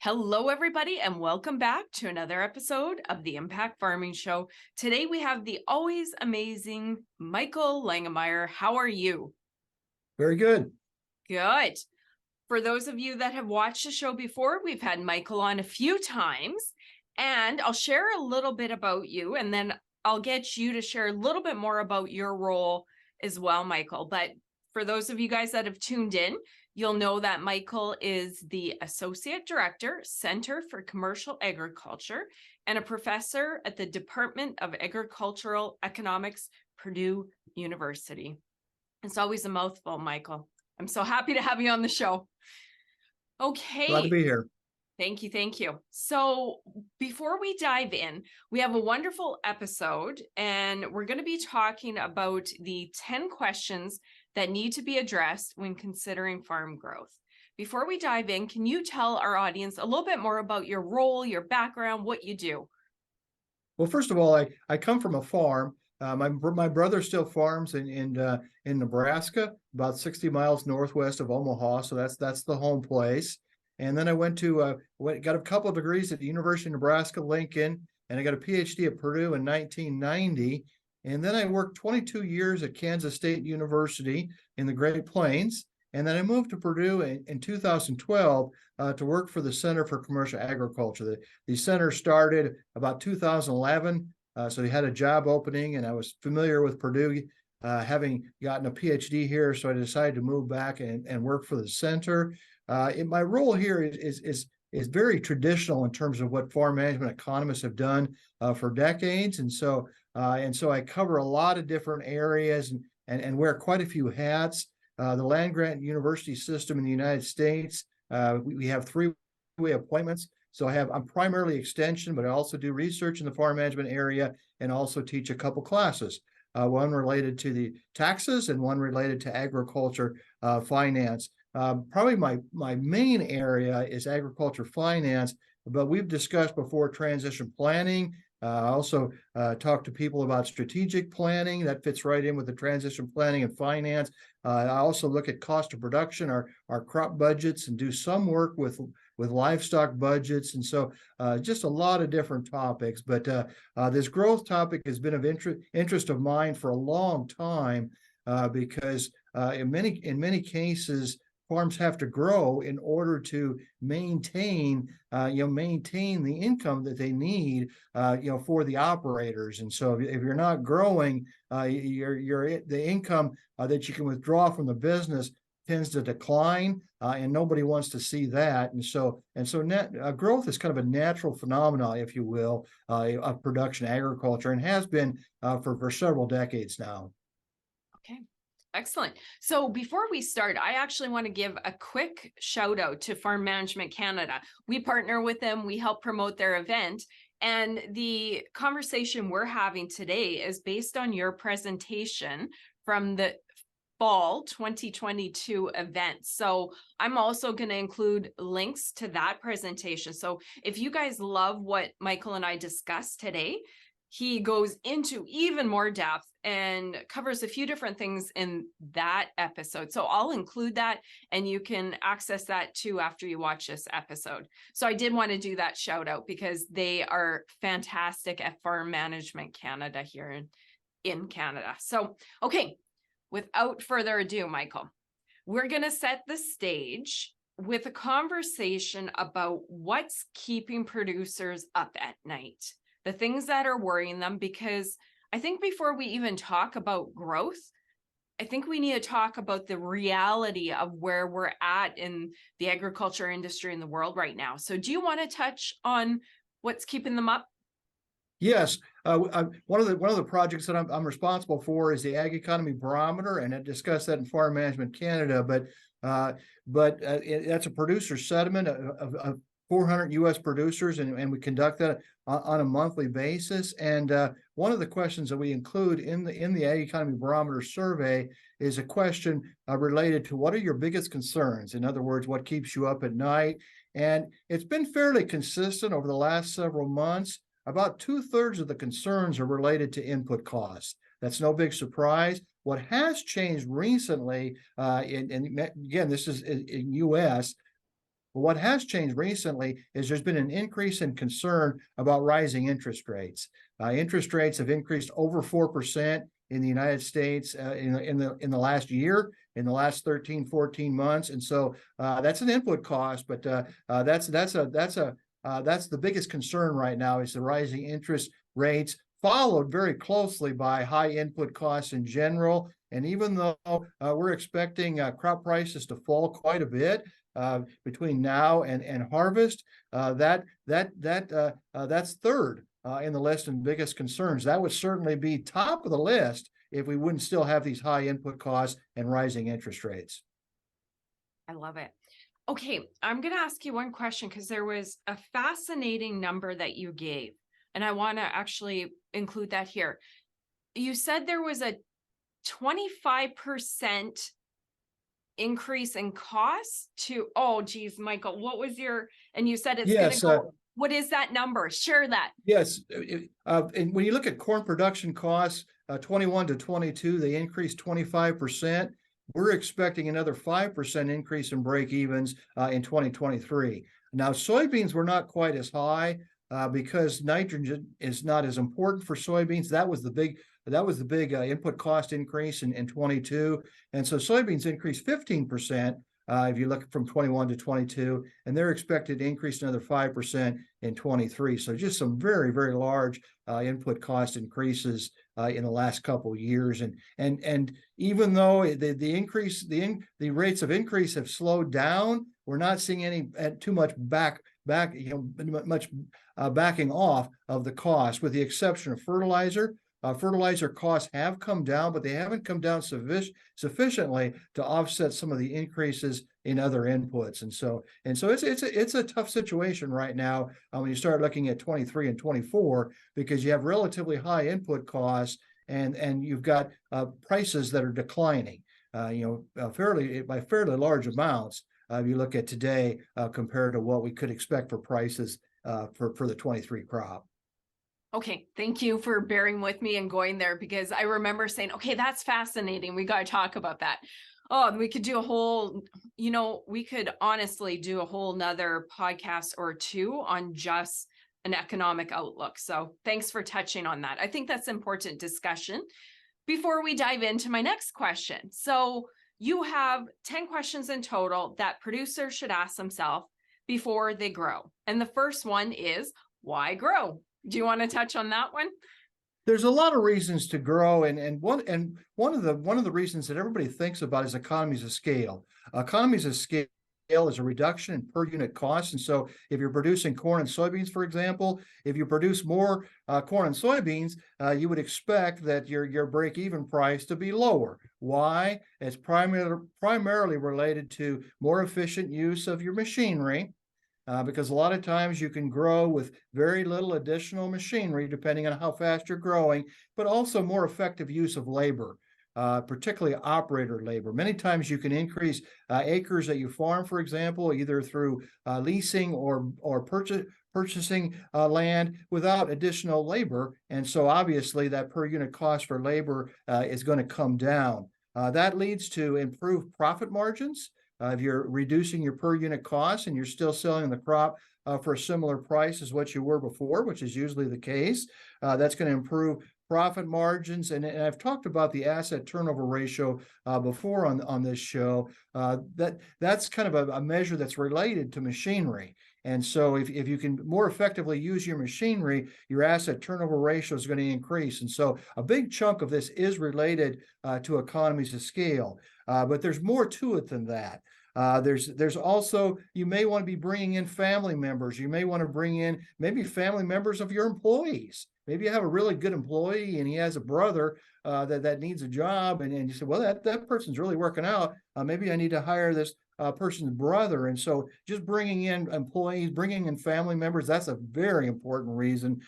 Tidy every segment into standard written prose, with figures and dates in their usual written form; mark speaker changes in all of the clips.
Speaker 1: Hello, everybody, and welcome back to another episode of the Impact Farming Show. Today, we have the always amazing Michael Langemeier. How are you?
Speaker 2: Very good.
Speaker 1: Good. For those of you that have watched the show before, we've had Michael on a few times, and I'll share a little bit about you, and then I'll get you to share a little bit more about your role as well, Michael. But for those of you guys that have tuned in, you'll know that Michael is the Associate Director, Center for Commercial Agriculture, and a professor at the Department of Agricultural Economics, Purdue University. It's always a mouthful, Michael. I'm so happy to have you on the show. Okay.
Speaker 2: Glad to be here.
Speaker 1: Thank you. Thank you. So before we dive in, we have a wonderful episode, and we're going to be talking about the 10 questions that need to be addressed when considering farm growth. Before we dive in, can you tell our audience a little bit more about your role, your background, what you do?
Speaker 2: Well, first of all, I come from a farm. My brother still farms in Nebraska, about 60 miles northwest of Omaha. So that's the home place. And then I got a couple of degrees at the University of Nebraska Lincoln, and I got a PhD at Purdue in 1990. And then I worked 22 years at Kansas State University in the Great Plains. And then I moved to Purdue in 2012 to work for the Center for Commercial Agriculture. The center started about 2011. So they had a job opening, and I was familiar with Purdue, having gotten a PhD here. So I decided to move back and work for the center. My role here is very traditional in terms of what farm management economists have done for decades. And so I cover a lot of different areas and wear quite a few hats. The land grant university system in the United States, we have three-way appointments. So I'm primarily extension, but I also do research in the farm management area and also teach a couple classes, one related to the taxes and one related to agriculture finance. Probably my main area is agriculture finance, but we've discussed before transition planning. I also talk to people about strategic planning. That fits right in with the transition planning and finance. I also look at cost of production, our crop budgets, and do some work with livestock budgets. And so just a lot of different topics. But this growth topic has been of interest of mine for a long time because in many cases, farms have to grow in order to maintain the income that they need, for the operators. And so if you're not growing, the income that you can withdraw from the business tends to decline, and nobody wants to see that. And so growth is kind of a natural phenomenon, if you will, of production agriculture, and has been for several decades now.
Speaker 1: Okay. Excellent. So before we start, I actually want to give a quick shout out to Farm Management Canada. We partner with them. We help promote their event. And the conversation we're having today is based on your presentation from the fall 2022 event. So I'm also going to include links to that presentation. So if you guys love what Michael and I discussed today, he goes into even more depth and covers a few different things in that episode. So I'll include that, and you can access that too after you watch this episode. So I did want to do that shout out because they are fantastic at Farm Management Canada here in Canada. So, okay, without further ado, Michael, we're going to set the stage with a conversation about what's keeping producers up at night. The things that are worrying them, because I think before we even talk about growth, I think we need to talk about the reality of where we're at in the agriculture industry in the world right now. So do you want to touch on what's keeping them up?
Speaker 2: Yes, one of the projects that I'm responsible for is the Ag Economy Barometer, and I discussed that in Farm Management Canada. But that's a producer sediment of 400 U.S. producers, and we conduct that on a monthly basis. And one of the questions that we include in the Ag Economy Barometer survey is a question related to what are your biggest concerns? In other words, what keeps you up at night? And it's been fairly consistent over the last several months. About 2/3 of the concerns are related to input costs. That's no big surprise. What has changed recently, and again, this is in U.S., But what has changed recently is there's been an increase in concern about rising interest rates. Interest rates have increased over 4% in the United States in the last year, in the last 13, 14 months. And so that's an input cost, but that's the biggest concern right now is the rising interest rates, followed very closely by high input costs in general. And even though we're expecting crop prices to fall quite a bit between now and harvest, that's third in the list and biggest concerns. That would certainly be top of the list if we wouldn't still have these high input costs and rising interest rates.
Speaker 1: I love it. Okay, I'm going to ask you one question because there was a fascinating number that you gave, and I want to actually include that here. You said there was a 25% increase in costs to, oh geez, Michael, what was your, and you said it's going to go, what is that number? Share that.
Speaker 2: Yes. And when you look at corn production costs, 21 to 22, they increased 25%. We're expecting another 5% increase in break evens in 2023. Now, soybeans were not quite as high because nitrogen is not as important for soybeans. That was the big input cost increase in 22. And so soybeans increased 15%. If you look from 21 to 22, and they're expected to increase another 5% in 23. So just some very, very large input cost increases in the last couple of years. And even though the rates of increase have slowed down, we're not seeing any too much backing off of the cost, with the exception of fertilizer. Fertilizer costs have come down, but they haven't come down sufficiently to offset some of the increases in other inputs. And so it's a tough situation right now when you start looking at 23 and 24, because you have relatively high input costs and you've got prices that are declining, by fairly large amounts. If you look at today compared to what we could expect for prices for the 23 crop.
Speaker 1: Okay, thank you for bearing with me and going there, because I remember saying, okay, that's fascinating. We got to talk about that. Oh, we could do we could honestly do a whole nother podcast or two on just an economic outlook. So thanks for touching on that. I think that's important discussion before we dive into my next question. So you have 10 questions in total that producers should ask themselves before they grow. And the first one is, why grow? Do you want to touch on that one?
Speaker 2: There's a lot of reasons to grow, and one of the reasons that everybody thinks about is economies of scale. Economies of scale is a reduction in per unit cost. And so if you're producing corn and soybeans, for example, if you produce more corn and soybeans, you would expect that your break-even price to be lower. Why? It's primarily related to more efficient use of your machinery. Because a lot of times you can grow with very little additional machinery, depending on how fast you're growing, but also more effective use of labor, particularly operator labor. Many times you can increase acres that you farm, for example, either through leasing or purchasing land without additional labor. And so obviously that per unit cost for labor is going to come down. That leads to improved profit margins. If you're reducing your per unit costs and you're still selling the crop for a similar price as what you were before, which is usually the case, that's going to improve profit margins. And I've talked about the asset turnover ratio before on this show. That's kind of a measure that's related to machinery. And so if you can more effectively use your machinery, your asset turnover ratio is going to increase. And so a big chunk of this is related to economies of scale. But there's more to it than that. There's also, you may want to be bringing in family members. You may want to bring in maybe family members of your employees. Maybe you have a really good employee and he has a brother that needs a job, and you say, well, that person's really working out. Maybe I need to hire this person's brother. And so just bringing in employees, bringing in family members, that's a very important reason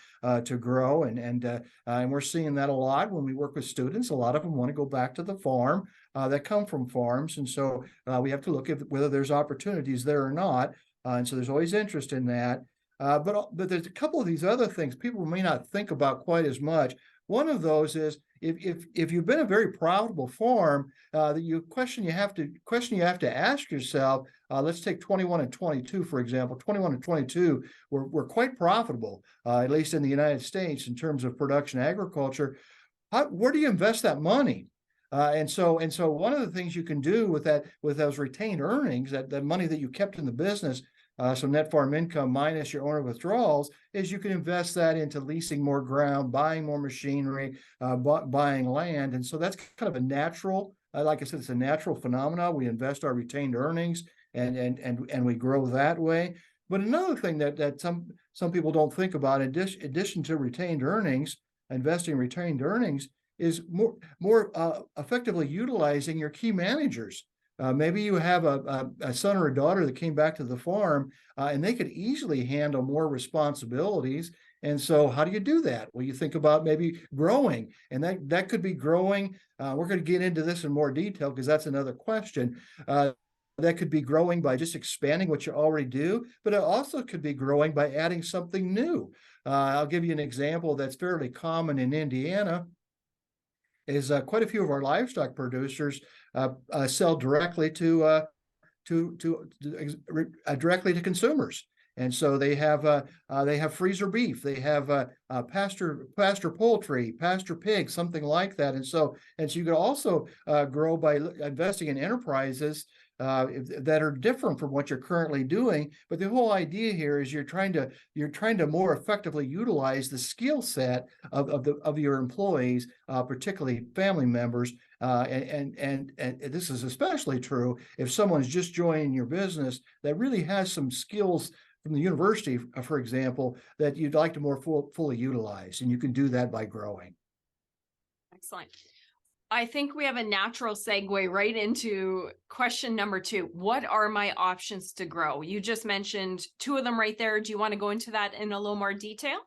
Speaker 2: to grow. And we're seeing that a lot when we work with students. A lot of them want to go back to the farm that come from farms. And so we have to look at whether there's opportunities there or not. And so there's always interest in that. But there's a couple of these other things people may not think about quite as much. One of those is if you've been a very profitable farm, the question you have to ask yourself. Let's take 21 and 22 for example. 21 and 22 were quite profitable, at least in the United States in terms of production agriculture. Where do you invest that money? And so one of the things you can do with those retained earnings, that money that you kept in the business, so net farm income minus your owner withdrawals, is you can invest that into leasing more ground, buying more machinery, buying land. And so that's kind of a natural, like I said, it's a natural phenomenon. We invest our retained earnings and we grow that way. But another thing that some people don't think about, in addition to retained earnings, investing retained earnings, is more effectively utilizing your key managers. Maybe you have a son or a daughter that came back to the farm, and they could easily handle more responsibilities. And so how do you do that? Well, you think about maybe growing, and that could be growing. We're going to get into this in more detail because that's another question. That could be growing by just expanding what you already do, but it also could be growing by adding something new. I'll give you an example that's fairly common in Indiana. Is quite a few of our livestock producers sell directly to directly to consumers, and so they have freezer beef, they have pasture poultry, pasture pigs, something like that, and so you could also grow by investing in enterprises that are different from what you're currently doing. But the whole idea here is you're trying to more effectively utilize the skill set of your employees, particularly family members. And this is especially true if someone's just joining your business that really has some skills from the university, for example, that you'd like to more fully utilize. And you can do that by growing.
Speaker 1: Excellent. I think we have a natural segue right into question number 2. What are my options to grow? You just mentioned 2 of them right there. Do you want to go into that in a little more detail?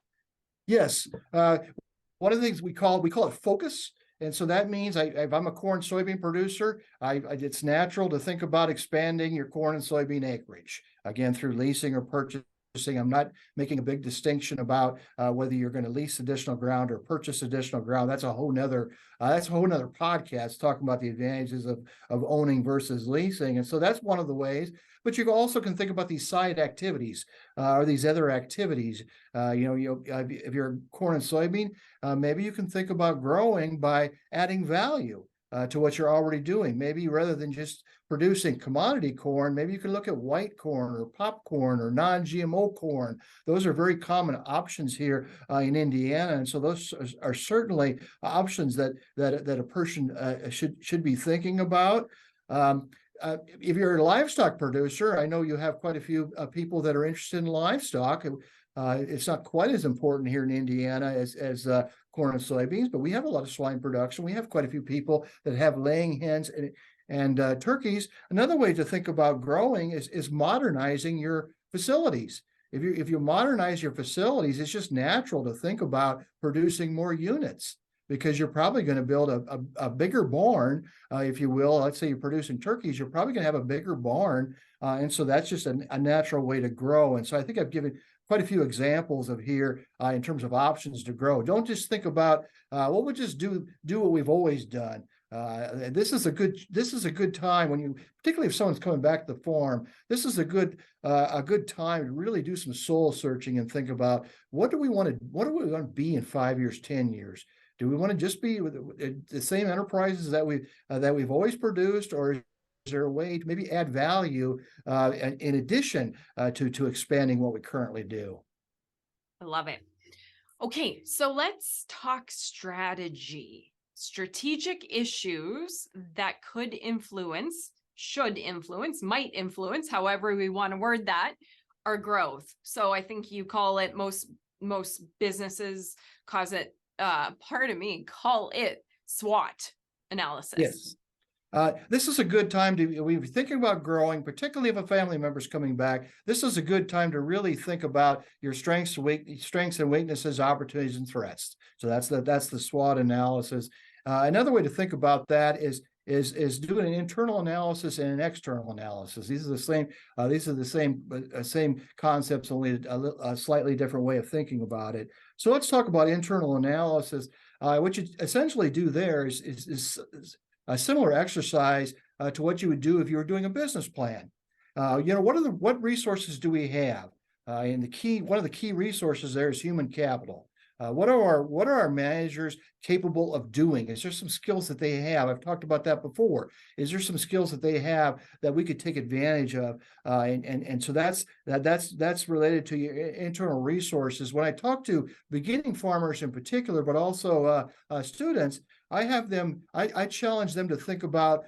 Speaker 2: Yes. One of the things we call it focus. And so that means if I'm a corn soybean producer, it's natural to think about expanding your corn and soybean acreage, again, through leasing or purchasing. I'm not making a big distinction about whether you're going to lease additional ground or purchase additional ground. That's a whole nother podcast talking about the advantages of owning versus leasing. And so that's one of the ways. But you also can think about these side activities or these other activities. If you're corn and soybean, maybe you can think about growing by adding value to what you're already doing. Maybe rather than just producing commodity corn, maybe you can look at white corn or popcorn or non-GMO corn. Those are very common options here in Indiana, and so those are certainly options that a person should be thinking about. If you're a livestock producer, I know you have quite a few people that are interested in livestock. It's not quite as important here in Indiana as corn and soybeans, but we have a lot of swine production. We have quite a few people that have laying hens and turkeys. Another way to think about growing is modernizing your facilities. If you modernize your facilities, it's just natural to think about producing more units, because you're probably going to build a bigger barn, if you will. Let's say you're producing turkeys, you're probably going to have a bigger barn. And so that's just a natural way to grow. And so I think I've given quite a few examples of here in terms of options to grow. Don't just think about, well, we'll just do what we've always done. This is a good time when you, particularly if someone's coming back to the farm, this is a good time to really do some soul searching and think about what do we want to be in 5 years, 10 years? Do we want to just be with the same enterprises that we've always produced, or is there a way to maybe add value in addition to expanding what we currently do?
Speaker 1: I love it. Okay, so let's talk strategy. Strategic issues that could influence, should influence, might influence, however we want to word that, our growth. So I think you call it, most businesses call it SWOT analysis.
Speaker 2: Yes. This is a good time to be thinking about growing, particularly if a family member is coming back. This is a good time to really think about your strengths and weaknesses, opportunities and threats. So that's the SWOT analysis. Another way to think about that is is doing an internal analysis and an external analysis. These are the same. Same concepts, only a slightly different way of thinking about it. So let's talk about internal analysis. What you essentially do there is a similar exercise to what you would do if you were doing a business plan. What resources do we have? And one of the key resources there is human capital. What are our managers capable of doing? Is there some skills that they have? I've talked about that before. Is there some skills that they have that we could take advantage of? And so that's related to your internal resources. When I talk to beginning farmers in particular, but also students, I challenge them to think about,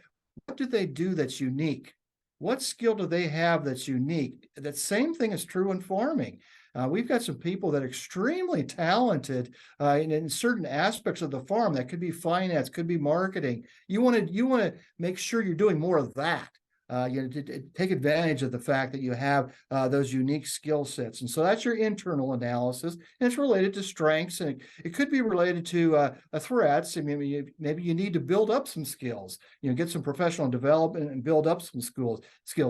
Speaker 2: what do they do that's unique? What skill do they have that's unique? That same thing is true in farming. We've got some people that are extremely talented in certain aspects of the farm. That could be finance, could be marketing. You want to make sure you're doing more of that. To take advantage of the fact that you have those unique skill sets. And so that's your internal analysis, and it's related to strengths, and it could be related to threats. I mean, maybe you need to build up some skills, get some professional development and build up some skills.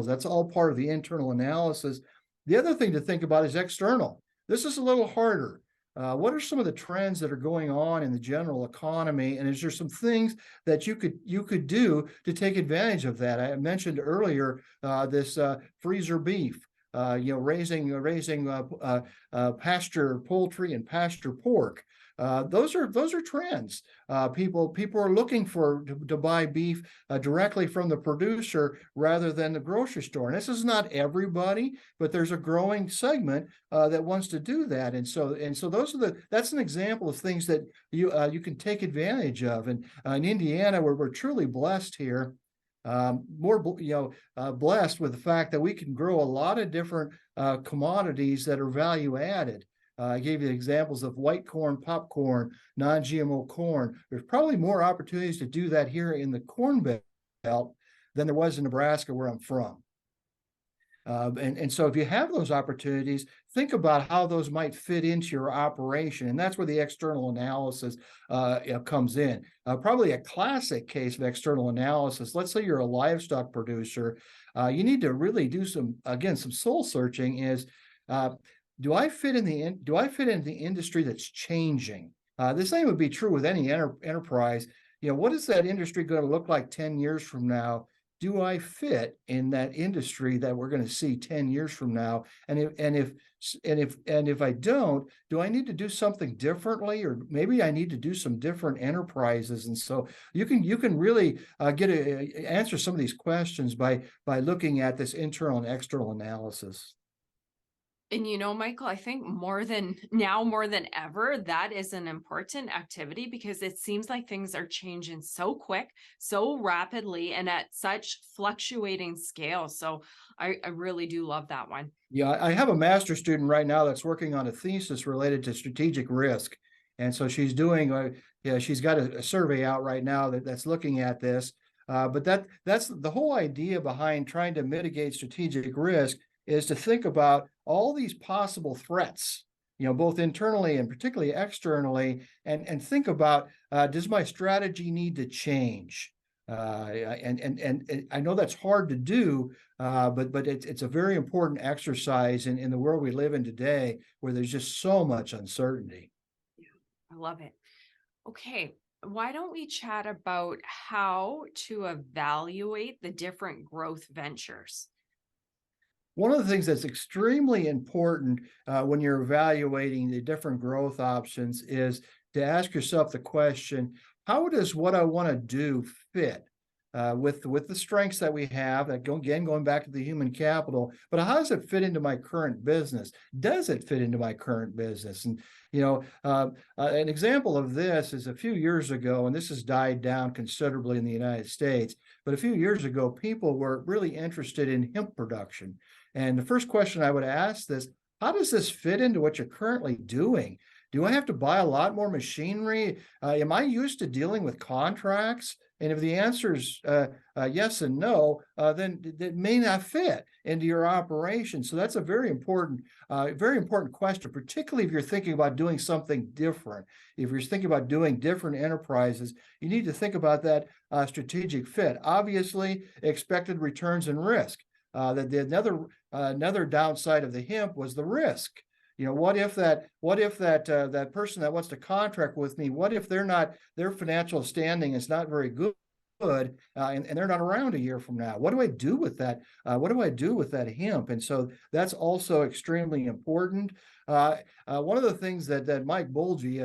Speaker 2: That's all part of the internal analysis. The other thing to think about is external. This is a little harder. What are some of the trends that are going on in the general economy, and is there some things that you could do to take advantage of that? I mentioned earlier this freezer beef, raising pasture poultry and pasture pork. Those are trends. People are looking to buy beef directly from the producer rather than the grocery store. And this is not everybody, but there's a growing segment that wants to do that. And so that's an example of things that you can take advantage of. And in Indiana, we're truly blessed here. Blessed with the fact that we can grow a lot of different commodities that are value added. I gave you examples of white corn, popcorn, non-GMO corn. There's probably more opportunities to do that here in the Corn Belt than there was in Nebraska, where I'm from. And so if you have those opportunities, think about how those might fit into your operation. And that's where the external analysis comes in. Probably a classic case of external analysis. Let's say you're a livestock producer. You need to really do some soul searching. Do I fit in the industry that's changing? The same would be true with any enterprise. What is that industry going to look like 10 years from now? Do I fit in that industry that we're going to see 10 years from now? And if I don't, do I need to do something differently, or maybe I need to do some different enterprises? And so you can really answer some of these questions by looking at this internal and external analysis.
Speaker 1: And Michael, I think more than ever, that is an important activity, because it seems like things are changing so quick, so rapidly, and at such fluctuating scale. So I really do love that one.
Speaker 2: Yeah, I have a master's student right now that's working on a thesis related to strategic risk. And so she's doing, she's got a survey out right now that's looking at this. But that's the whole idea behind trying to mitigate strategic risk, is to think about all these possible threats, both internally and particularly externally, and think about, does my strategy need to change? And I know that's hard to do, but it's a very important exercise in the world we live in today, where there's just so much uncertainty.
Speaker 1: Yeah, I love it. Okay, why don't we chat about how to evaluate the different growth ventures?
Speaker 2: One of the things that's extremely important when you're evaluating the different growth options is to ask yourself the question, how does what I want to do fit with the strengths that we have, going back to the human capital, but how does it fit into my current business? Does it fit into my current business? And an example of this is a few years ago, and this has died down considerably in the United States, but a few years ago, people were really interested in hemp production. And the first question I would ask is, how does this fit into what you're currently doing? Do I have to buy a lot more machinery? Am I used to dealing with contracts? And if the answer's yes and no, then it may not fit into your operation. So that's a very important question, particularly if you're thinking about doing something different. If you're thinking about doing different enterprises, you need to think about that strategic fit. Obviously, expected returns and risk. Another downside of the hemp was the risk. What if that person that wants to contract with me, what if their financial standing is not very good, and they're not around a year from now? What do I do with that? What do I do with that hemp? And so that's also extremely important. One of the things that Mike Bulgy,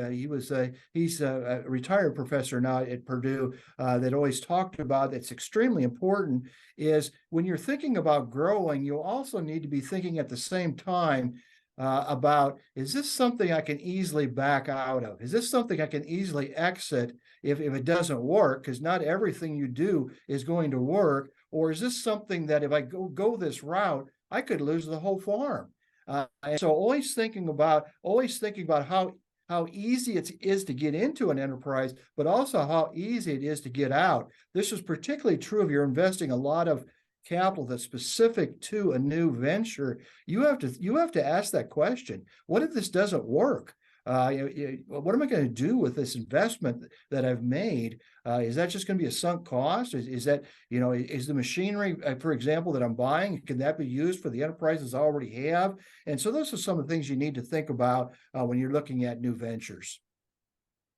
Speaker 2: he's a retired professor now at Purdue, that always talked about, that's extremely important, is when you're thinking about growing, you also need to be thinking at the same time about, is this something I can easily back out of? Is this something I can easily exit if it doesn't work? Because not everything you do is going to work. Or is this something that if I go this route, I could lose the whole farm? And so always thinking about how easy it is to get into an enterprise, but also how easy it is to get out. This is particularly true if you're investing a lot of capital that's specific to a new venture. You have to ask that question: what if this doesn't work? What am I going to do with this investment that I've made? Is that just going to be a sunk cost? Is the machinery, for example, that I'm buying, can that be used for the enterprises I already have? And so those are some of the things you need to think about when you're looking at new ventures.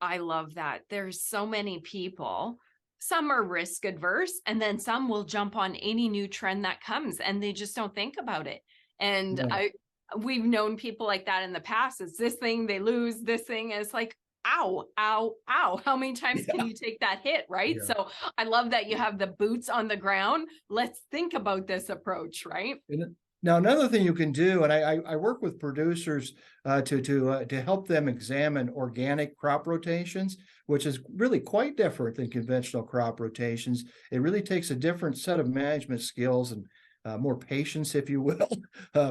Speaker 1: I love that. There's so many people. Some are risk adverse, and then some will jump on any new trend that comes and they just don't think about it. And
Speaker 2: Right.
Speaker 1: we've known people like that in the past. It's this thing, they lose this thing, and it's like, ow, ow, ow. How many times can
Speaker 2: Yeah.
Speaker 1: you take that hit, right?
Speaker 2: Yeah.
Speaker 1: So I love that you have the boots on the ground. Let's think about this approach, right?
Speaker 2: Now, another thing you can do, and I work with producers to help them examine organic crop rotations, which is really quite different than conventional crop rotations. It really takes a different set of management skills and more patience, if you will,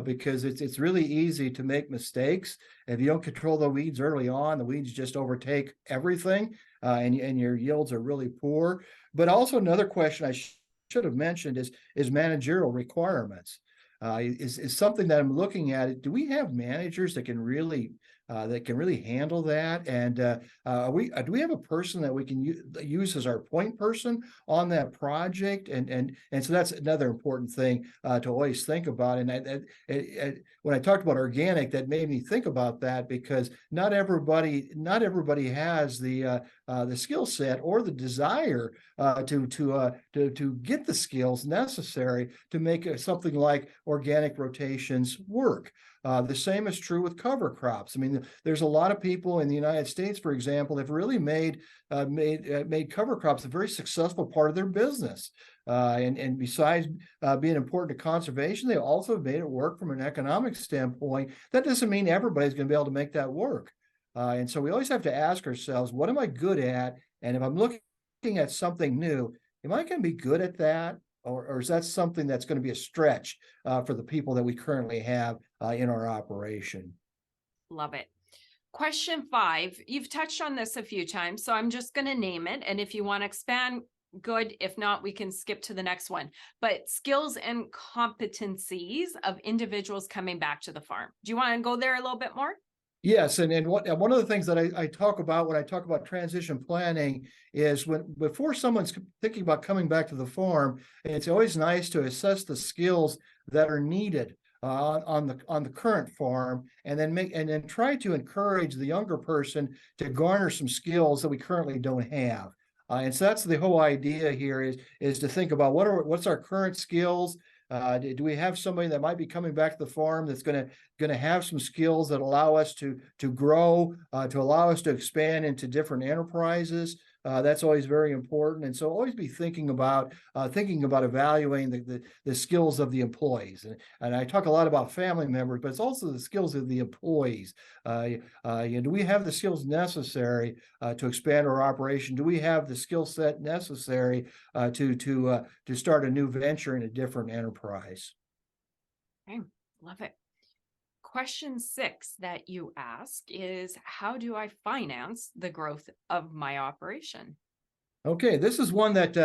Speaker 2: because it's really easy to make mistakes. If you don't control the weeds early on, the weeds just overtake everything, and your yields are really poor. But also another question I should have mentioned is managerial requirements. Is something that I'm looking at. Do we have managers that can really handle that? And do we have a person that we can use as our point person on that project? And so that's another important thing to always think about. And when I talked about organic, that made me think about that, because not everybody has the skill set or the desire to get the skills necessary to make something like organic rotations work. The same is true with cover crops. I mean, there's a lot of people in the United States, for example, that have really made cover crops a very successful part of their business. And besides being important to conservation, they also made it work from an economic standpoint. That doesn't mean everybody's going to be able to make that work. And so we always have to ask ourselves, what am I good at? And if I'm looking at something new, am I going to be good at that? Or is that something that's going to be a stretch for the people that we currently have in our operation?
Speaker 1: Love it. Question 5, you've touched on this a few times, so I'm just going to name it. And if you want to expand, good. If not, we can skip to the next one. But skills and competencies of individuals coming back to the farm. Do you want to go there a little bit more?
Speaker 2: Yes, and one of the things that I talk about when I talk about transition planning is before someone's thinking about coming back to the farm, it's always nice to assess the skills that are needed on the current farm, and then try to encourage the younger person to garner some skills that we currently don't have. And so that's the whole idea here, is to think about what's our current skills. Do we have somebody that might be coming back to the farm that's going to have some skills that allow us to grow, to allow us to expand into different enterprises? That's always very important. And so always be thinking about evaluating the skills of the employees. And I talk a lot about family members, but it's also the skills of the employees. Do we have the skills necessary to expand our operation? Do we have the skill set necessary to start a new venture in a different enterprise?
Speaker 1: Okay, love it. Question 6 that you ask is, how do I finance the growth of my operation?
Speaker 2: Okay, this is one that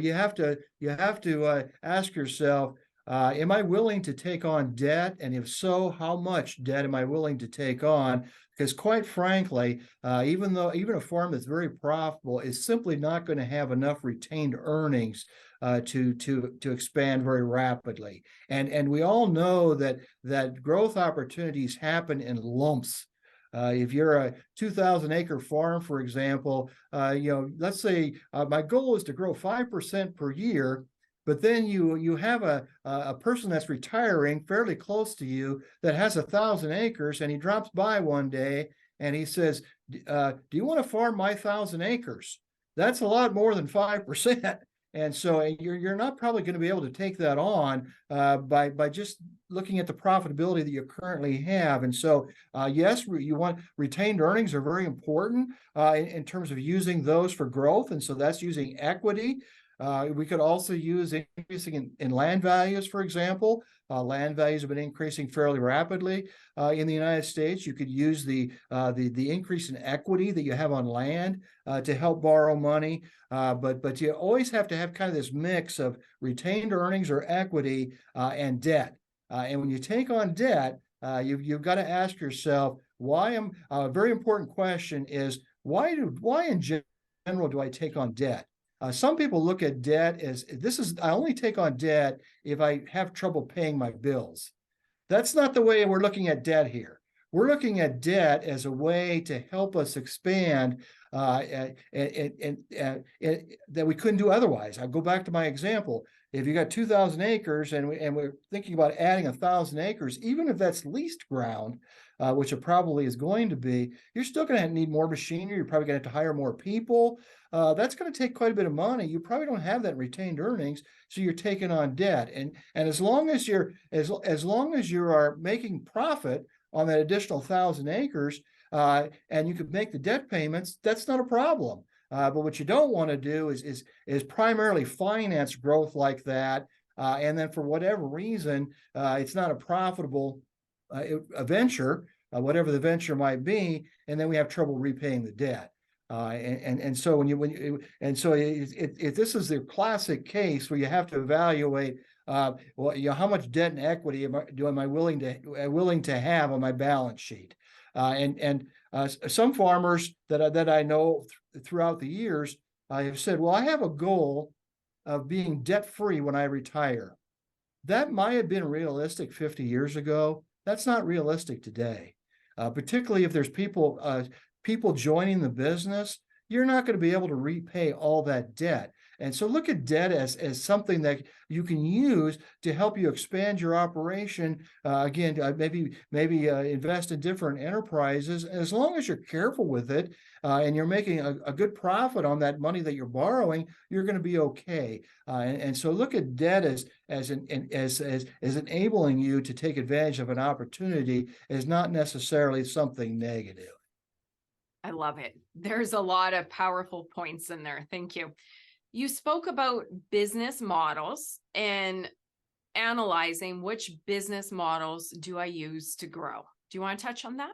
Speaker 2: you have to ask yourself, am I willing to take on debt? And if so, how much debt am I willing to take on? Because quite frankly, even a farm that's very profitable is simply not going to have enough retained earnings to expand very rapidly. And we all know that growth opportunities happen in lumps. If you're a 2,000 acre farm, for example, let's say my goal is to grow 5% per year, but then you have a person that's retiring fairly close to you that has 1,000 acres, and he drops by one day and he says, "Do you want to farm my 1,000 acres?" That's a lot more than 5%. And so you're not probably going to be able to take that on by just looking at the profitability that you currently have. And so yes, you want retained earnings are very important in terms of using those for growth. And so that's using equity. We could also use increasing in land values, for example. Land values have been increasing fairly rapidly in the United States. You could use the increase in equity that you have on land to help borrow money. But you always have to have kind of this mix of retained earnings or equity and debt. And when you take on debt, you've got to ask yourself, a very important question is, why in general do I take on debt? Some people look at debt as I only take on debt if I have trouble paying my bills. That's not the way we're looking at debt here. We're looking at debt as a way to help us expand that we couldn't do otherwise. I'll go back to my example. If you got 2,000 acres and we're thinking about adding 1,000 acres, even if that's leased ground, which it probably is going to be, you're still going to need more machinery. You're probably going to have to hire more people. That's going to take quite a bit of money. You probably don't have that retained earnings, so you're taking on debt. And as long as you are making profit on that additional 1,000 acres, and you could make the debt payments, that's not a problem. But what you don't want to do is primarily finance growth like that, and then for whatever reason, it's not a profitable a venture, whatever the venture might be, and then we have trouble repaying the debt. So this is the classic case where you have to evaluate how much debt and equity am I willing to have on my balance sheet. Some farmers that I know throughout the years have said, well, I have a goal of being debt free when I retire. That might have been realistic 50 years ago. That's not realistic today, particularly if there's people joining the business. You're not going to be able to repay all that debt. And so look at debt as something that you can use to help you expand your operation. Maybe invest in different enterprises. As long as you're careful with it and you're making a good profit on that money that you're borrowing, you're going to be okay. And so look at debt as enabling you to take advantage of an opportunity, as not necessarily something negative.
Speaker 1: I love it. There's a lot of powerful points in there. Thank you. You spoke about business models and analyzing which business models do I use to grow. Do you want to touch on that?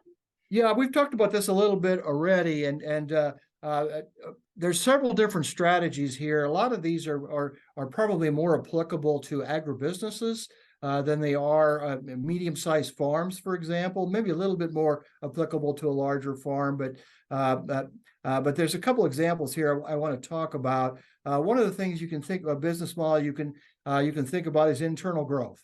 Speaker 2: Yeah, we've talked about this a little bit already, and there's several different strategies here. A lot of these are probably more applicable to agribusinesses than they are medium-sized farms, for example. Maybe a little bit more applicable to a larger farm, but there's a couple examples here I want to talk about. One of the things you can think of a business model you can think about is internal growth.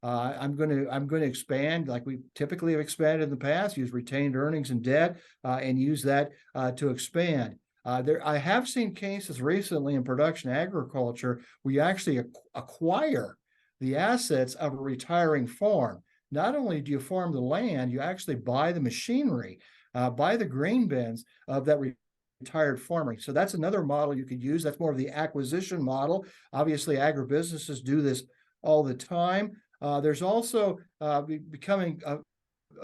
Speaker 2: I'm going to expand like we typically have expanded in the past. Use retained earnings and debt, and use that to expand. I have seen cases recently in production agriculture where you actually acquire the assets of a retiring farm. Not only do you farm the land, you actually buy the machinery, buy the grain bins of that retired farming. So that's another model you could use. That's more of the acquisition model. Obviously, agribusinesses do this all the time. There's also becoming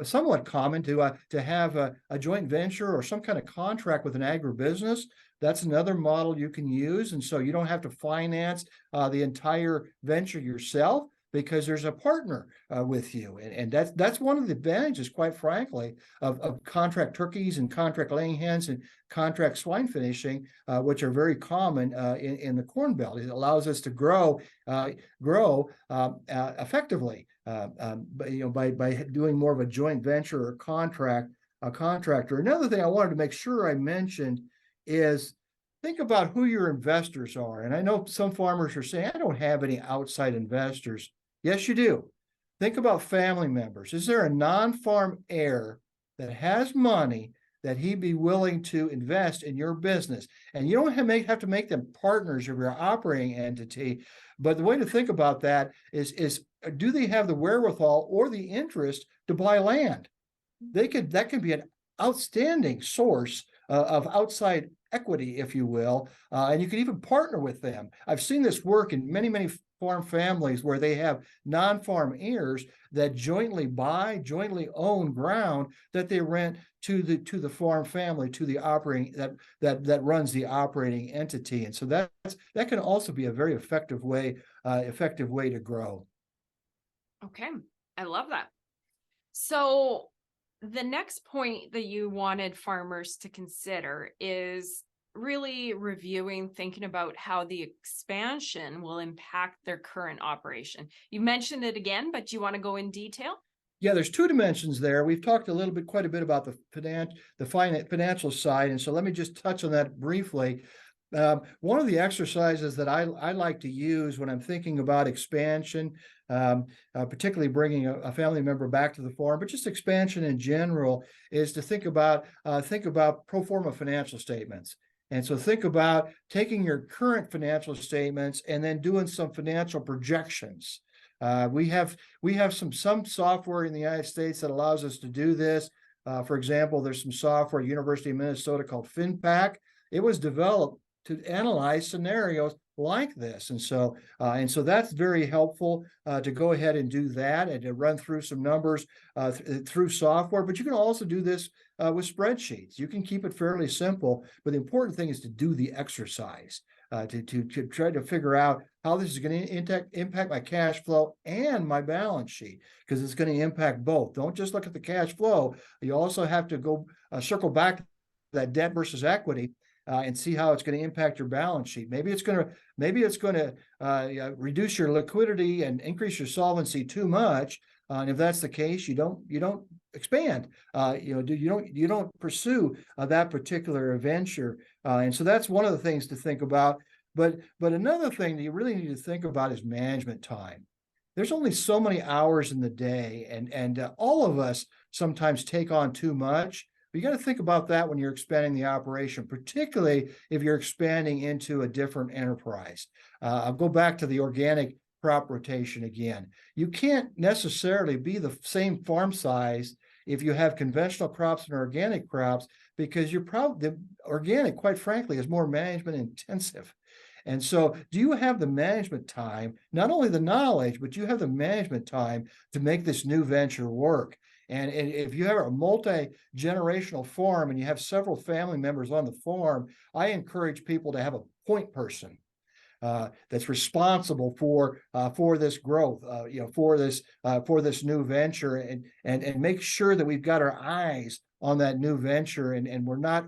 Speaker 2: somewhat common to have a joint venture or some kind of contract with an agribusiness. That's another model you can use. And so you don't have to finance the entire venture yourself, because there's a partner with you. And that's one of the advantages, quite frankly, of contract turkeys and contract laying hens and contract swine finishing, which are very common in the Corn Belt. It allows us to grow effectively, by doing more of a joint venture or a contractor. Another thing I wanted to make sure I mentioned is think about who your investors are. And I know some farmers are saying, I don't have any outside investors. Yes, you do. Think about family members. Is there a non-farm heir that has money that he'd be willing to invest in your business? And you don't have to make them partners of your operating entity. But the way to think about that is do they have the wherewithal or the interest to buy land? That can be an outstanding source of outside equity, if you will, and you can even partner with them. I've seen this work in many farm families where they have non-farm heirs that jointly own ground that they rent to the farm family, to the operating that runs the operating entity. And so that can also be a very effective way to grow.
Speaker 1: Okay, I love that. So the next point that you wanted farmers to consider is really reviewing, thinking about how the expansion will impact their current operation. You mentioned it again, but do you want to go in detail?
Speaker 2: Yeah, there's two dimensions there. We've talked quite a bit about the financial side, and so let me just touch on that briefly. One of the exercises that I like to use when I'm thinking about expansion, particularly bringing a family member back to the farm, but just expansion in general, is to think about pro forma financial statements. And so think about taking your current financial statements and then doing some financial projections. We have some software in the United States that allows us to do this. For example, there's some software at University of Minnesota called FinPack. It was developed to analyze scenarios like this. And so that's very helpful to go ahead and do that and to run through some numbers through software. But you can also do this with spreadsheets. You can keep it fairly simple, but the important thing is to do the exercise to try to figure out how this is going to impact my cash flow and my balance sheet, because it's going to impact both. Don't just look at the cash flow. You also have to go circle back to that debt versus equity and see how it's going to impact your balance sheet. Maybe it's going to reduce your liquidity and increase your solvency too much. And if that's the case, you don't expand. You don't pursue that particular venture. And so that's one of the things to think about. But another thing that you really need to think about is management time. There's only so many hours in the day, and all of us sometimes take on too much. But you got to think about that when you're expanding the operation, particularly if you're expanding into a different enterprise. I'll go back to the organic crop rotation again. You can't necessarily be the same farm size if you have conventional crops and organic crops, because the organic, quite frankly, is more management intensive. And so do you have the management time, not only the knowledge, but you have the management time to make this new venture work? And if you have a multi-generational farm and you have several family members on the farm, I encourage people to have a point person that's responsible for this growth, for this new venture, and make sure that we've got our eyes on that new venture, and we're not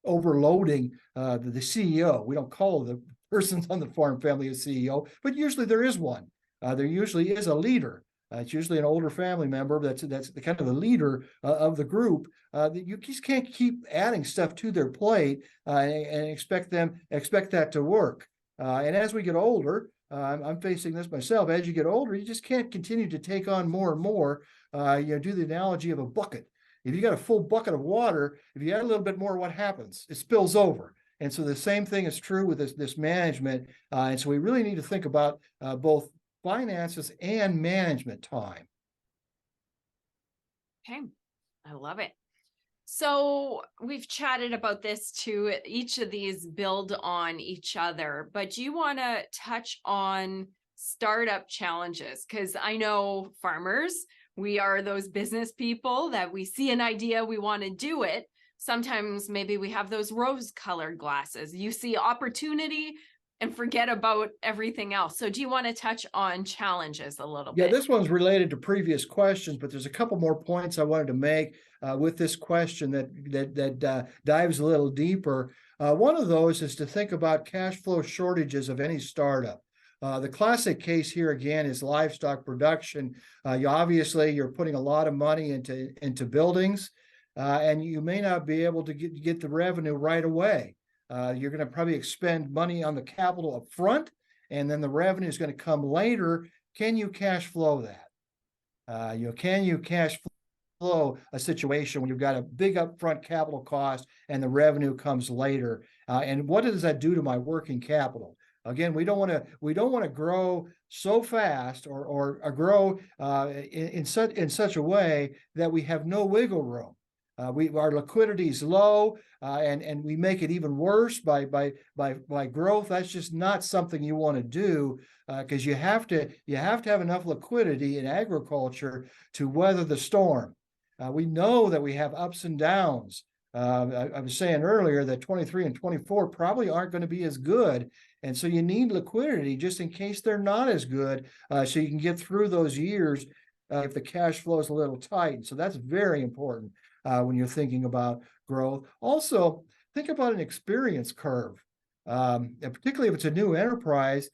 Speaker 2: overloading the CEO. We don't call the persons on the farm family a CEO, but usually there is one. There usually is a leader. It's usually an older family member that's the kind of the leader of the group. That you just can't keep adding stuff to their plate and expect that to work. And as we get older, I'm facing this myself. As you get older, you just can't continue to take on more and more. Do the analogy of a bucket. If you got a full bucket of water, if you add a little bit more, what happens? It spills over. And so the same thing is true with this management. And so we really need to think about both finances and management time.
Speaker 1: Okay, I love it. So we've chatted about this too. Each of these build on each other, but do you want to touch on startup challenges? Because I know farmers, we are those business people that we see an idea, we want to do it. Sometimes maybe we have those rose-colored glasses. You see opportunity, and forget about everything else. So do you want to touch on challenges a little
Speaker 2: Yeah,
Speaker 1: bit?
Speaker 2: this one's related to previous questions, but there's a couple more points I wanted to make with this question that dives a little deeper. One of those is to think about cash flow shortages of any startup. The classic case here again is livestock production. You're putting a lot of money into buildings, and you may not be able to get the revenue right away. You're going to probably expend money on the capital up front, and then the revenue is going to come later. Can you cash flow that? Can you cash flow a situation when you've got a big upfront capital cost and the revenue comes later? And what does that do to my working capital? Again, we don't want to grow so fast or grow in such a way that we have no wiggle room. Our liquidity is low, and we make it even worse by growth. That's just not something you want to do, because you have to have enough liquidity in agriculture to weather the storm. We know that we have ups and downs. I was saying earlier that 23 and 24 probably aren't going to be as good. And so you need liquidity just in case they're not as good, so you can get through those years if the cash flow is a little tight. So that's very important when you're thinking about growth. Also, think about an experience curve, and particularly if it's a new enterprise.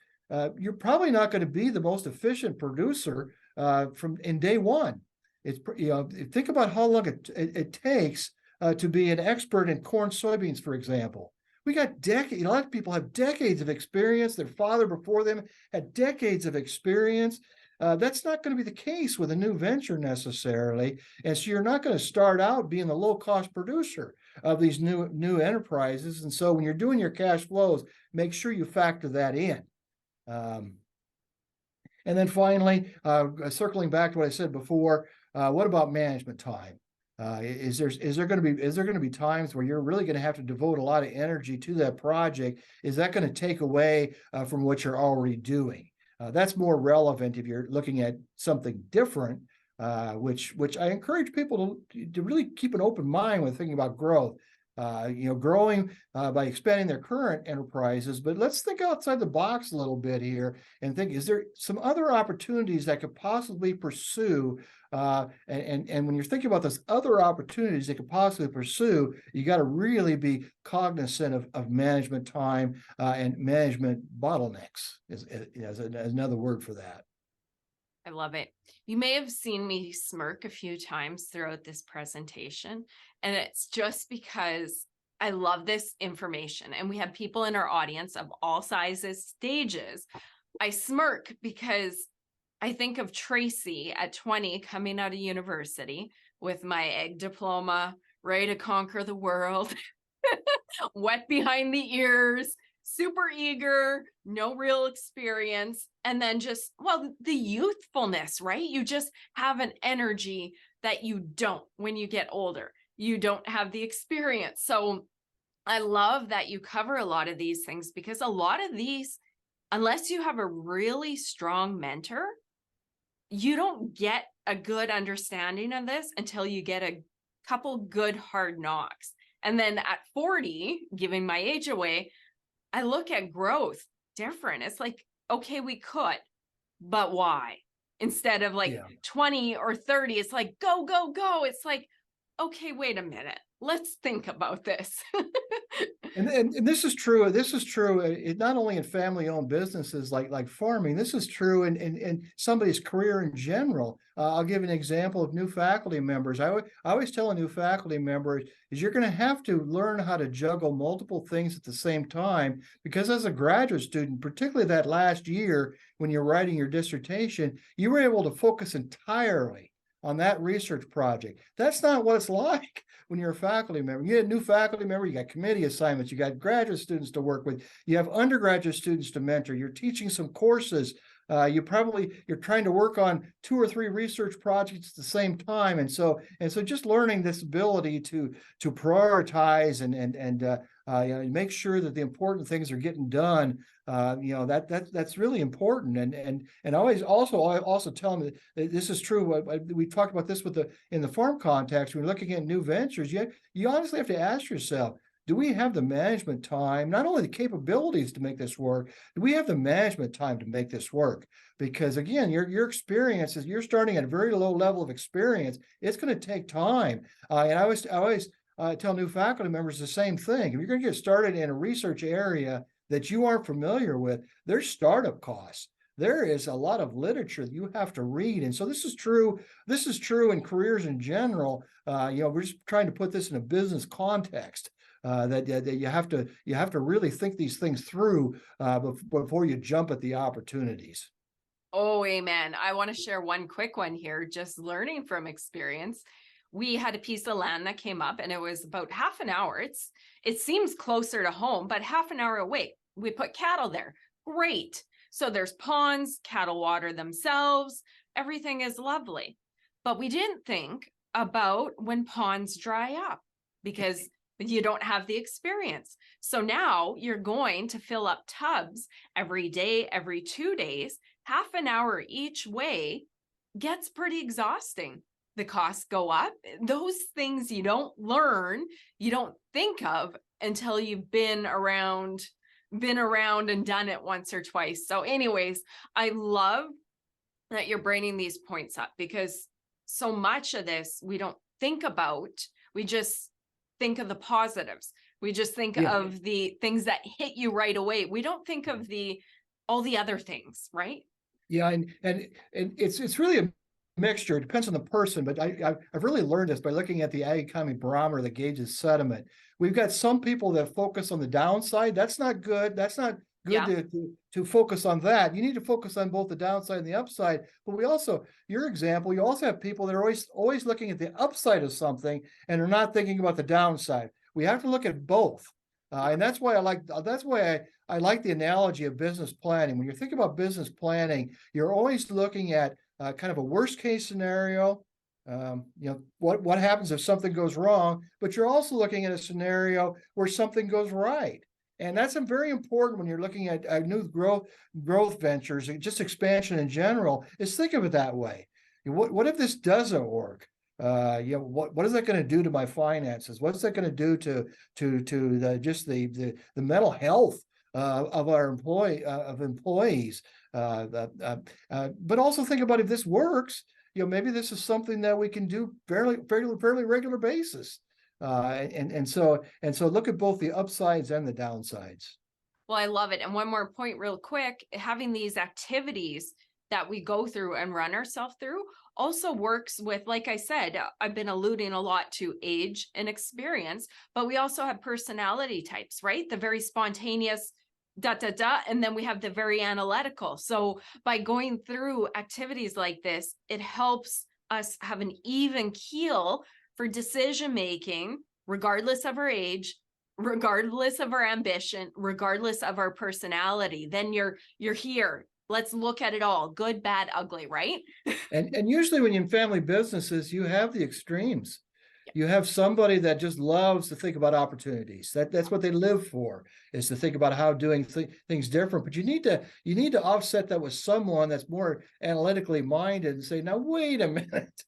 Speaker 2: You're probably not going to be the most efficient producer from in day one. Think about how long it takes to be an expert in corn, soybeans, for example. We got decades. A lot of people have decades of experience. Their father before them had decades of experience. That's not going to be the case with a new venture necessarily. And so you're not going to start out being the low-cost producer of these new enterprises. And so when you're doing your cash flows, make sure you factor that in. And then finally, circling back to what I said before, what about management time? Is there going to be times where you're really going to have to devote a lot of energy to that project? Is that going to take away from what you're already doing? That's more relevant if you're looking at something different, which I encourage people to really keep an open mind when thinking about growth. Growing by expanding their current enterprises, but let's think outside the box a little bit here and think: is there some other opportunities that could possibly pursue? And when you're thinking about those other opportunities they could possibly pursue, you got to really be cognizant of management time and management bottlenecks as another word for that.
Speaker 1: I love it. You may have seen me smirk a few times throughout this presentation, and it's just because I love this information, and we have people in our audience of all sizes, stages. I smirk because I think of Tracy at 20 coming out of university with my ag diploma, ready to conquer the world, wet behind the ears, super eager, no real experience. And then just, well, the youthfulness, right? You just have an energy that you don't when you get older. You don't have the experience. So I love that you cover a lot of these things, because a lot of these, unless you have a really strong mentor, you don't get a good understanding of this until you get a couple good hard knocks. And then at 40, giving my age away, I look at growth different. It's like, okay, we could, but why? Instead of like 20 or 30, it's like, go, go, go. It's like, okay, wait a minute. Let's think about this.
Speaker 2: And this is true. This is true. Not only in family-owned businesses like farming. This is true in somebody's career in general. I'll give an example of new faculty members. I always tell a new faculty member is you're going to have to learn how to juggle multiple things at the same time, because as a graduate student, particularly that last year when you're writing your dissertation, you were able to focus entirely on that research project. That's not what it's like when you're a faculty member. You get a new faculty member, you got committee assignments, you got graduate students to work with, you have undergraduate students to mentor, you're teaching some courses, you're trying to work on 2 or 3 research projects at the same time. And so just learning this ability to prioritize and make sure that the important things are getting done. That's really important. And I also tell them that this is true. We talked about this in the farm context. When you're looking at new ventures, you honestly have to ask yourself, do we have the management time, not only the capabilities to make this work, do we have the management time to make this work? Because again, your experience is, you're starting at a very low level of experience. It's going to take time. And I always tell new faculty members the same thing. If you're going to get started in a research area that you aren't familiar with, there's startup costs. There is a lot of literature that you have to read. And so this is true. This is true in careers in general. We're just trying to put this in a business context. That you have to really think these things through before you jump at the opportunities.
Speaker 1: Oh, amen. I want to share one quick one here, just learning from experience. We had a piece of land that came up and it was about half an hour. It seems closer to home, but half an hour away. We put cattle there. Great. So there's ponds, cattle water themselves. Everything is lovely. But we didn't think about when ponds dry up because you don't have the experience. So now you're going to fill up tubs every day, every 2 days, half an hour each way gets pretty exhausting. The costs go up. Those things you don't learn, you don't think of until you've been around and done it once or twice. So anyways, I love that you're bringing these points up because so much of this we don't think about. We just think of the positives. We just think of the things that hit you right away. We don't think of all the other things, right?
Speaker 2: Yeah, and it's really a mixture. It depends on the person, but I've really learned this by looking at the ag economy barometer that gauges sentiment. We've got some people that focus on the downside. That's not good. That's not good to focus on that. You need to focus on both the downside and the upside. But we also, your example, you also have people that are always looking at the upside of something and are not thinking about the downside. We have to look at both. And that's why I like the analogy of business planning. When you think about business planning, you're always looking at kind of a worst case scenario. What happens if something goes wrong, but you're also looking at a scenario where something goes right. And that's very important when you're looking at new growth ventures, just expansion in general, is think of it that way. What if this doesn't work? What is that going to do to my finances? What's that going to do to the mental health of our employees? But also think about if this works, maybe this is something that we can do fairly regular basis. And so look at both the upsides and the downsides.
Speaker 1: Well, I love it. And one more point real quick, having these activities that we go through and run ourselves through also works with, like I said, I've been alluding a lot to age and experience, but we also have personality types, right? The very spontaneous, and then we have the very analytical. So by going through activities like this, it helps us have an even keel for decision making, regardless of our age, regardless of our ambition, regardless of our personality. Then you're here. Let's look at it all, good, bad, ugly, right?
Speaker 2: And usually when you're in family businesses, you have the extremes. You have somebody that just loves to think about opportunities. That's what they live for, is to think about how doing things different. But you need to offset that with someone that's more analytically minded and say, now wait a minute,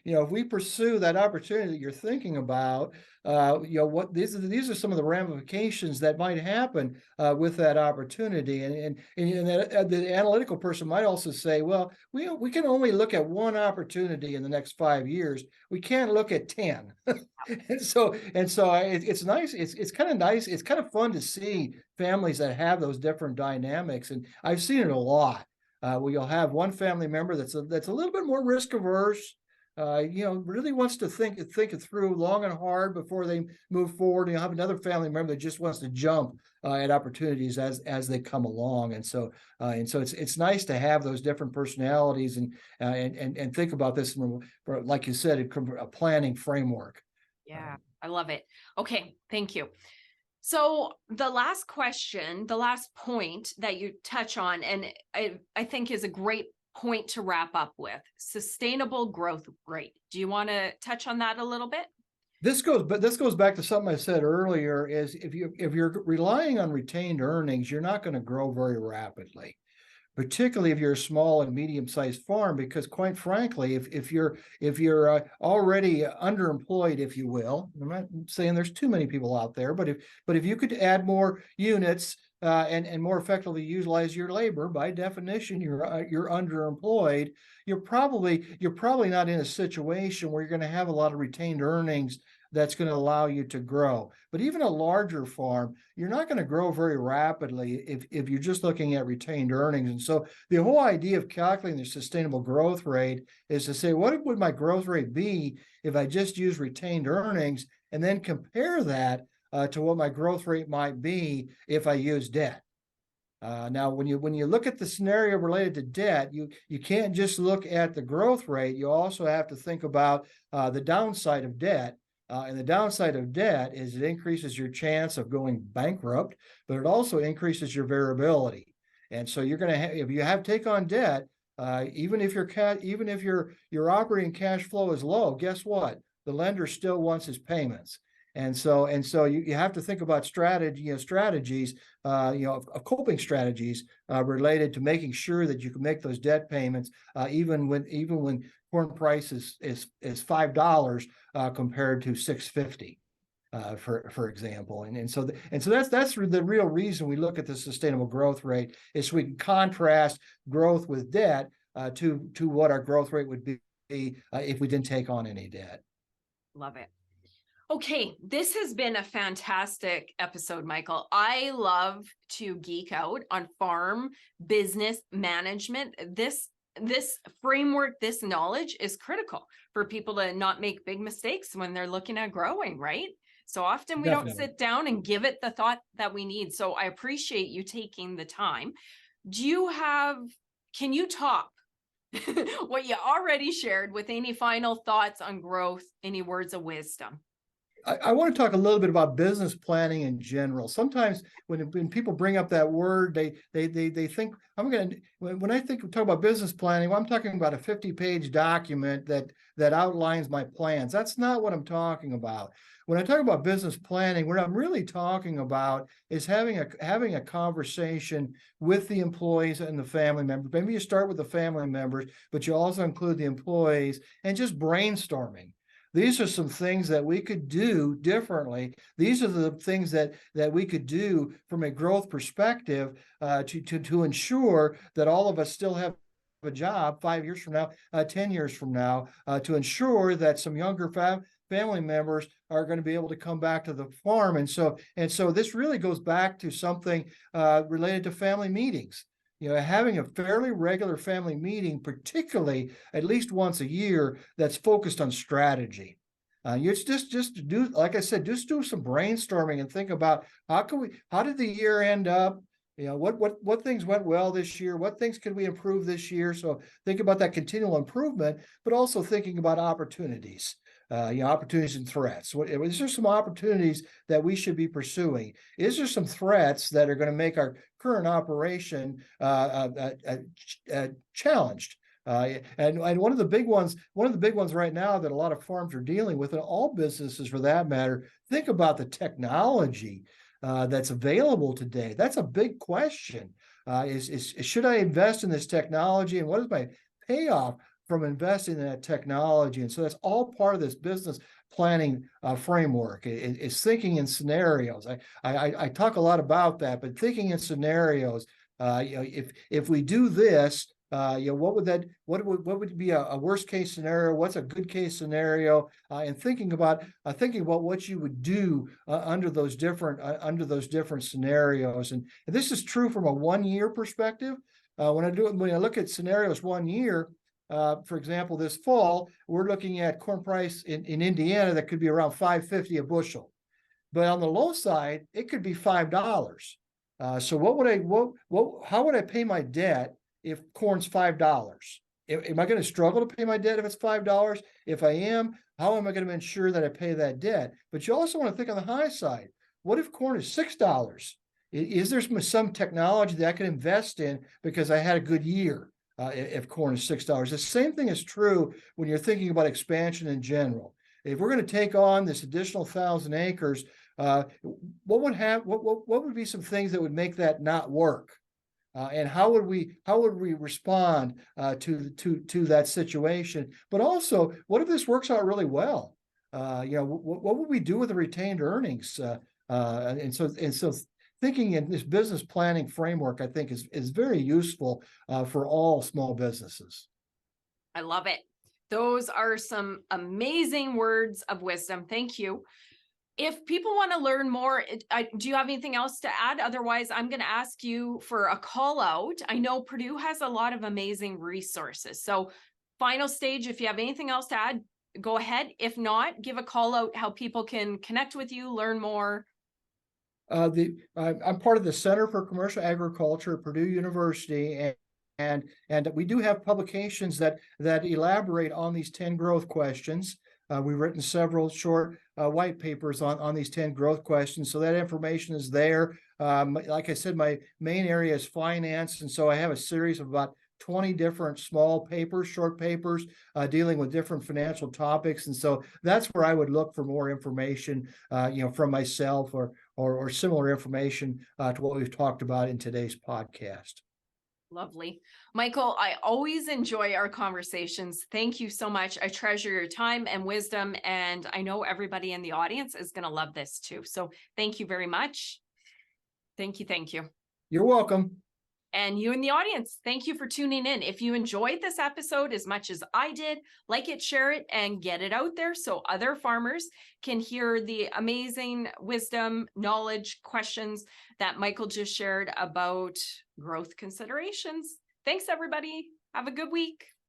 Speaker 2: if we pursue that opportunity that you're thinking about, what these are some of the ramifications that might happen with that opportunity. And the analytical person might also say, well, we can only look at one opportunity in the next 5 years. We can't look at 10. and so it's nice. It's kind of nice. It's kind of fun to see families that have those different dynamics. And I've seen it a lot. Where you'll have one family member that's a little bit more risk averse. Really wants to think it through long and hard before they move forward. And you'll have another family member that just wants to jump at opportunities as they come along. And so it's nice to have those different personalities and think about this from, like you said, a planning framework.
Speaker 1: Yeah, I love it. Okay, thank you. So the last question, the last point that you touch on, and I think is a great point to wrap up with, sustainable growth rate. Do you want to touch on that a little bit?
Speaker 2: This goes back to something I said earlier, is if you're relying on retained earnings, you're not going to grow very rapidly. particularly if you're a small and medium-sized farm, because quite frankly, if you're already underemployed, if you will, I'm not saying there's too many people out there, but if you could add more units and more effectively utilize your labor, by definition, you're underemployed. You're probably not in a situation where you're going to have a lot of retained earnings that's going to allow you to grow. But even a larger farm, you're not going to grow very rapidly if you're just looking at retained earnings. And so the whole idea of calculating the sustainable growth rate is to say, what would my growth rate be if I just use retained earnings, and then compare that to what my growth rate might be if I use debt. Now, when you look at the scenario related to debt, you can't just look at the growth rate. You also have to think about the downside of debt. And the downside of debt is it increases your chance of going bankrupt, but it also increases your variability. And so you're going to if you take on debt, even if your operating cash flow is low, guess what? The lender still wants his payments. And so you have to think about strategies, of coping strategies related to making sure that you can make those debt payments, even when corn price is $5 compared to $6.50. For example, and so that's the real reason we look at the sustainable growth rate, is so we can contrast growth with debt to what our growth rate would be if we didn't take on any debt.
Speaker 1: Love it. Okay, this has been a fantastic episode, Michael. I love to geek out on farm business management. This framework, this knowledge is critical for people to not make big mistakes when they're looking at growing, right? So often we don't sit down and give it the thought that we need. So I appreciate you taking the time. Can you top what you already shared with any final thoughts on growth, any words of wisdom?
Speaker 2: I want to talk a little bit about business planning in general. Sometimes when people bring up that word, they think when I talk about business planning, well, I'm talking about a 50-page document that outlines my plans. That's not what I'm talking about. When I talk about business planning, what I'm really talking about is having a conversation with the employees and the family members. Maybe you start with the family members, but you also include the employees, and just brainstorming. These are some things that we could do differently. These are the things that we could do from a growth perspective to ensure that all of us still have a job 5 years from now, 10 years from now, to ensure that some younger family members are going to be able to come back to the farm. And so this really goes back to something related to family meetings. Having a fairly regular family meeting, particularly at least once a year, that's focused on strategy. It's just do, like I said, just do some brainstorming and think about how did the year end up? What things went well this year? What things could we improve this year? So think about that continual improvement, but also thinking about opportunities. Opportunities and threats. Is there some opportunities that we should be pursuing? Is there some threats that are going to make our current operation challenged? And one of the big ones right now that a lot of farms are dealing with, and all businesses for that matter, think about the technology that's available today. That's a big question. Should I invest in this technology, and what is my payoff from investing in that technology? And so that's all part of this business planning framework. Is thinking in scenarios. I talk a lot about that, but thinking in scenarios. If we do this, what would be a worst case scenario? What's a good case scenario? And thinking about what you would do under those different scenarios. And this is true from a 1 year perspective. When I look at scenarios 1 year. For example, this fall, we're looking at corn price in Indiana that could be around $5.50 a bushel. But on the low side, it could be $5. So how would I pay my debt if corn's $5? Am I going to struggle to pay my debt if it's $5? If I am, how am I going to ensure that I pay that debt? But you also want to think on the high side. What if corn is $6? Is there some technology that I can invest in because I had a good year? If corn is $6, the same thing is true when you're thinking about expansion in general. If we're going to take on this additional 1,000 acres, what would be some things that would make that not work? And how would we respond to that situation? But also, what if this works out really well? What would we do with the retained earnings? And so thinking in this business planning framework, I think is very useful for all small businesses.
Speaker 1: I love it. Those are some amazing words of wisdom. Thank you. If people want to learn more, do you have anything else to add? Otherwise, I'm going to ask you for a call out. I know Purdue has a lot of amazing resources. So final stage, if you have anything else to add, go ahead. If not, give a call out how people can connect with you, learn more.
Speaker 2: I'm part of the Center for Commercial Agriculture at Purdue University, and we do have publications that elaborate on these 10 growth questions. We've written several short white papers on these 10 growth questions, so that information is there. Like I said, my main area is finance, and so I have a series of about 20 different small papers, short papers, dealing with different financial topics. And so that's where I would look for more information, from myself or similar information to what we've talked about in today's podcast.
Speaker 1: Lovely. Michael, I always enjoy our conversations. Thank you so much. I treasure your time and wisdom, and I know everybody in the audience is going to love this too. So thank you very much. Thank you. Thank you.
Speaker 2: You're welcome.
Speaker 1: And you in the audience, thank you for tuning in. If you enjoyed this episode as much as I did, like it, share it, and get it out there so other farmers can hear the amazing wisdom, knowledge, questions that Michael just shared about growth considerations. Thanks, everybody. Have a good week.